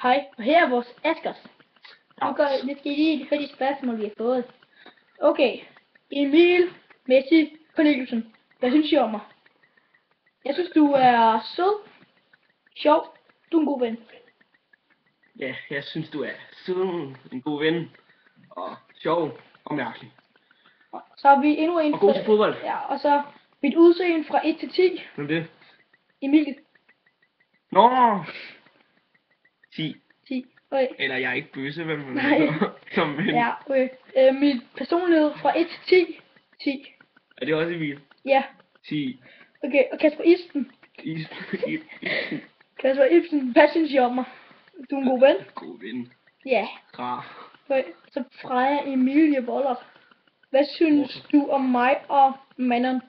Hej, og her er vores Askers. Nu skal I lige høre de spørgsmål, vi har fået. Okay, Emil Messi Corneliusen. Hvad synes I om mig? Jeg synes, du er sød, sjov, du er en god ven. Ja, jeg synes, du er sød, en god ven, og sjov og mærkelig. Så har vi endnu en. Og god til fodbold. Ja, og så mit udseende fra 1 til 10. Hvem det? Emil. Nå! 10. 10. Okay. Eller jeg er ikke bøsse, hvem man Nej. som ven. Ja, okay. Min personlighed fra 1 til 10. 10. Er det også Emil? Ja. 10. Okay, og Kasper Ibsen. Kasper Ibsen, hvad synes I om mig? Du er en god ven? God ven. Ja. Rar. Okay, så Freja Emilie Bollert. Hvad synes du om mig og manden?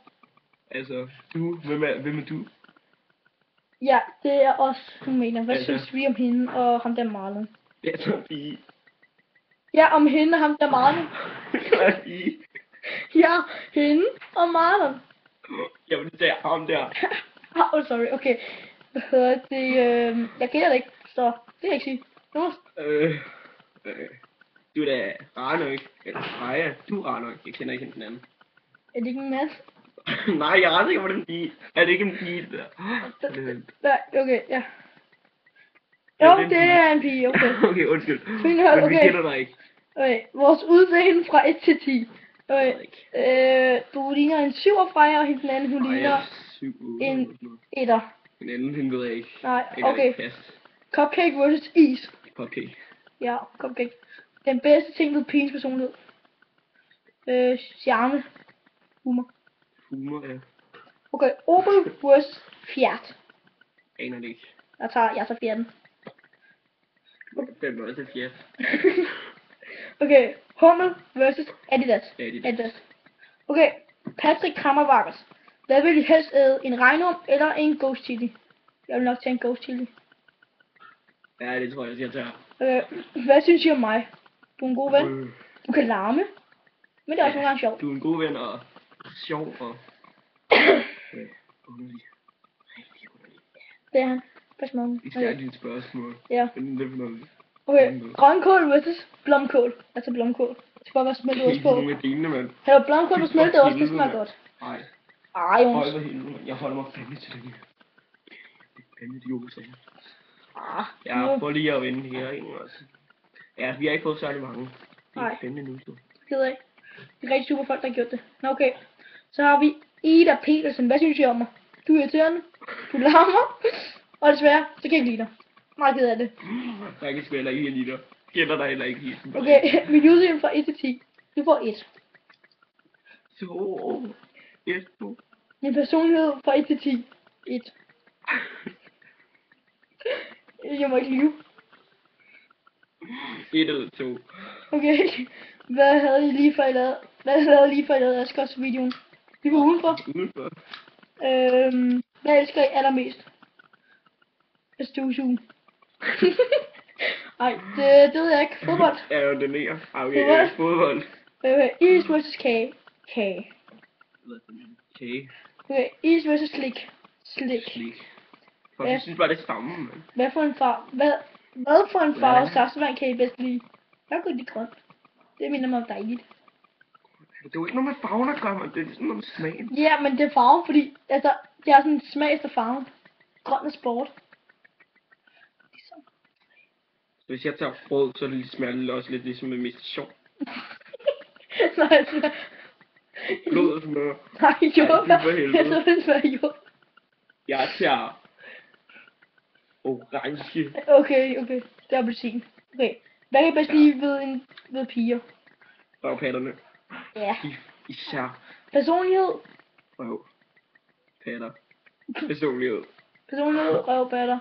Altså, du, hvem er du? Ja, det er os, hun mener. Hvad Altså. synes vi om hende og ham der Marlon? Det er så pige. Ja, om hende og ham der Marlon. Hvad er pige? Ja, hende og Marlon. Jamen, det er ham der. Oh, sorry, okay. Hvad hedder det? Jeg gætter det ikke, så det kan jeg ikke sige. Nu. Du er da rar nok. Eller Freja, du er rar nok. Jeg kender ikke hinanden. Er det ikke en mand? Nej, jeg er aldrig ikke på den pige. Er det ikke en pige, det der? Nej, okay, ja. Ja, Jo, det er en pige, okay. Okay, undskyld. Fint hold, Men vi okay. kender dig ikke. Okay, vores udseende fra 1 til 10. Okay, du ligner en 7'er, Freja, og hende den anden, hun ligner en 1'er. Den anden, hende ved jeg ikke. Nej, Eller okay. ikke fast. Cupcake versus is. Cupcake. Ja, cupcake. Den bedste ting ved pigens personlighed. Charme. Humor. Humor, ja. Okay, Opel versus Fiat. Aner det ikke. Jeg tager Fiat'en. Den var også fjert. Okay, Hummel versus Adidas. Adidas. Okay, Patrick Krammer-Vargas. Hvad vil I helst æde? En regnum eller en ghost chili? Jeg vil nok tage en ghost chili. Ja, det tror jeg tager. Hvad synes I om mig? Du er en god ven. Du kan larme. Men det er også nogle gange sjovt. Du er en god ven og sjov og... underlig. Rigtig underlig. Det er han. Pas med ham. Især dine spørgsmål. Ja. Men det er noget. Okay, grønkål versus blomkål. Altså blomkål. Det skal bare være smeltet ost på. Det er nogle af delene, mand. Her er blomkål på smeltet ost, det smager godt. Nej. Ej, Jonas. Hold da helvede, mand. Jeg holder mig fandme til det her. Det er fandme idiot, sagde jeg. Ja, prøv lige at vende her, ikke også? Ja, vi har ikke fået særlig mange. Det er fandme nu, så. Gider ikke. Det er rigtig super folk, der har gjort det. Nå, okay. Så har vi Ida Petersen. Hvad synes I om mig? Du er irriterende. Du larmer. Og desværre, så kan jeg ikke lide dig. Meget ked af det. Jeg kan sgu heller ikke lide dig. Kender dig heller ikke helt. Okay, mit udseende fra 1 til 10. Du får 1. Så... 1, 2. Min personlighed fra 1 til 10. 1. Jeg må ikke lyve. 1 eller 2. Okay. Hvad havde I lige før I lavede? Hvad havde I lige før I lavede Askers videoen? Vi var udenfor. Udenfor. Hvad elsker I allermest? Støvsugen. Ej, det ved jeg ikke. Fodbold. Ja, jo, den er. Okay, fodbold. Is versus kage. Kage. Okay. Okay, is versus slik. Slik. For jeg synes bare, det er samme, man. Hvad for en farve saftevand kan I bedst lide? Jeg kan lide grønt. Det minder mig om dejligt. Det er jo ikke noget med farven at gøre, man. Det er sådan noget med smagen. Ja, men det er farven, fordi altså, det er sådan en smag efter farven. Grøn er sport. Så hvis jeg tager rød, så smager det også lidt ligesom med mest sjov. Nej, altså. Blod og smør. Nej, jordbær. Jeg tror, det smager jord. Jeg tager orange. Okay. Det er appelsin. Okay. Hvad kan I bedst lide ved piger? Røvpatterne. Ja. Især. Personlighed. Røvpatter. Personlighed. Røvpatter.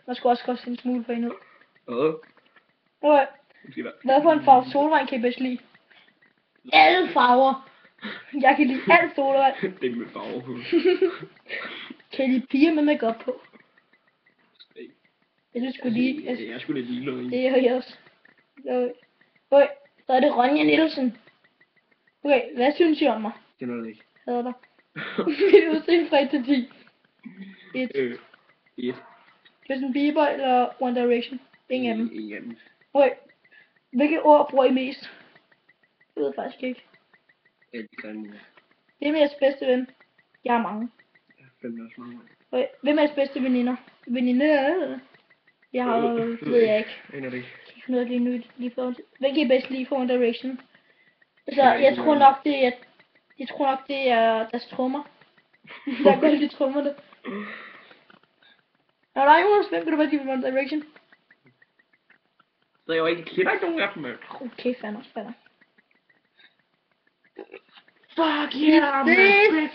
Man skulle også koste en smule for endnu. Okay. Hvad for en farve solvand kan I bedst lide? Alle farver. Jeg kan lide alt solvand. Det er med farver på. Kan I lide piger med makeup på? Jeg synes sgu lige. Jeg skulle lidt ligeglad. Det er jeg også. Okay, så er det Ronja Nielsen. Okay, hvad synes I om mig? Det er noget ikke. Hader dig. Mit udseende fra 1 til 10. 1. 1. Justin Bieber eller One Direction? Ingen af dem. Ingen af dem. Okay. Hvilke ord bruger I mest? Jeg ved faktisk ikke. Alle grimme. Hvem er jeres bedste ven? Jeg har mange. Jeg har fandme også mange. Okay. Hvem er jeres bedste veninder? Veninder? Jeg har, ved jeg ikke. Aner det ikke. Jeg kan ikke finde ud af lige nu. Hvem kan I bedst lide for One Direction? Altså, Jeg jeg tror nok det er deres trommer. Der går de trommer det. Nå, der er Jonas, hvem kan du bedst lide for One Direction? Så jeg kender ikke nogen af dem. Okay, fair nok. Fuck yeah, man.